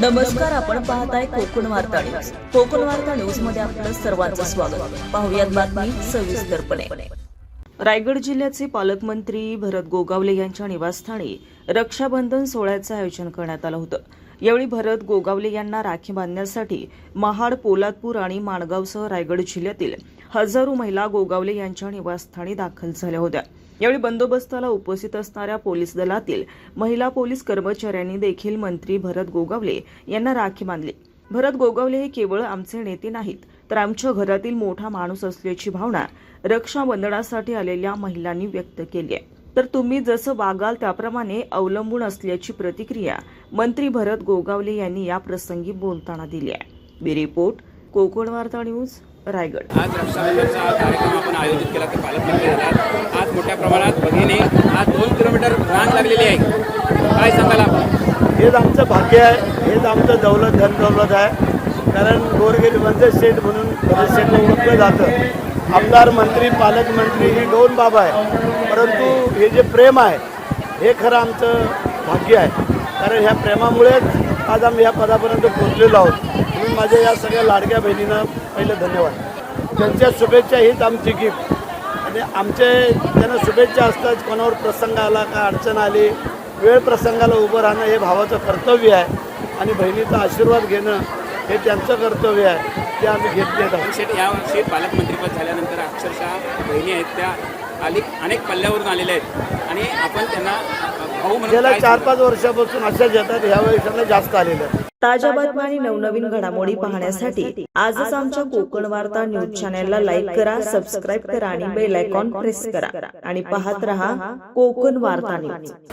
नमस्कार, आपण पाहताय कोकण वार्ता न्यूज. कोकण वार्ता न्यूज मध्ये आपलं सर्वांचं स्वागत. पाहुयात बातमी सविस्तरपणे. रायगड जिल्ह्याचे पालकमंत्री भरत गोगावले यांच्या निवासस्थानी रक्षाबंधन सोहळ्याचं आयोजन करण्यात आलं होतं. यावेळी भरत गोगावले यांना राखी बांधण्यासाठी महाड, पोलादपूर आणि माणगावसह रायगड जिल्ह्यातील हजारो महिला गोगावले यांच्या निवासस्थानी दाखल झाल्या होत्या. यावेळी बंदोबस्ताला उपस्थित असणाऱ्या पोलीस दलातील महिला पोलीस कर्मचाऱ्यांनी देखील मंत्री भरत गोगावले यांना राखी बांधली. भरत गोगावले हे केवळ आमचे नेते नाहीत, तर आमच्या घरातील मोठा माणूस असल्याची भावना रक्षाबंधनासाठी आलेल्या महिलांनी व्यक्त केली आहे. तर तुम्ही जसं वागाल त्याप्रमाणे अवलंबून असल्याची प्रतिक्रिया मंत्री भरत गोगावले यांनी या प्रसंगी बोलताना दिली आहे. ब्युरो रिपोर्ट, कोकण वार्ता न्यूज, रायगड. आज रक्षाबंधनचा कार्यक्रम आपण आयोजित केला तर पालकमंत्री झाला. आज मोठ्या प्रमाणात भगिनी आज 2 किलोमीटर रांग लागलेली आहे. काय सांगाल आपण? हेच आमचं भाग्य आहे, हेच आमचं दौलत धनदौलत आहे. कारण गोरगरिबांचे शेठ म्हणून शेठला ओळखलं जातं. आमदार, मंत्री, पालकमंत्री ही दोन बाब आहे, परंतु हे जे प्रेम आहे हे खरं आमचं भाग्य आहे. कारण ह्या प्रेमामुळेच आज आम्ही या पदापर्यंत पोहोचलेलो आहोत. म्हणून माझ्या या सगळ्या लाडक्या बहिणींना पहिलं धन्यवाद. त्यांच्या शुभेच्छा हीच आमची गिफ्ट. आणि आमचे त्यांना शुभेच्छा असतात. कोणावर प्रसंग आला, का अडचण आली, वेळ प्रसंगाला उभं राहणं हे भावाचं कर्तव्य आहे. आणि बहिणीचा आशीर्वाद घेणं हे त्यांचं कर्तव्य आहे, ते आम्ही घेतले आहोत. शेठ, यावर्षी पालकमंत्रीपद झाल्यानंतर अक्षरशः बहिणी आहेत त्या अनेक पल्ल्यावरून आलेल्या आहेत आणि आपण त्यांना भाऊ म्हणून गेल्या 4-5 वर्षापासून अशाच येतात. ह्यावेळी जास्त आलेलं आहे. ताज्या बातम्या आणि नवनवीन घडामोडी पाहण्यासाठी आजच आमच्या कोकण वार्ता न्यूज चॅनलला लाईक करा, सबस्क्राईब करा आणि बेल आयकॉन प्रेस करा आणि पाहत रहा कोकण वार्ता न्यूज.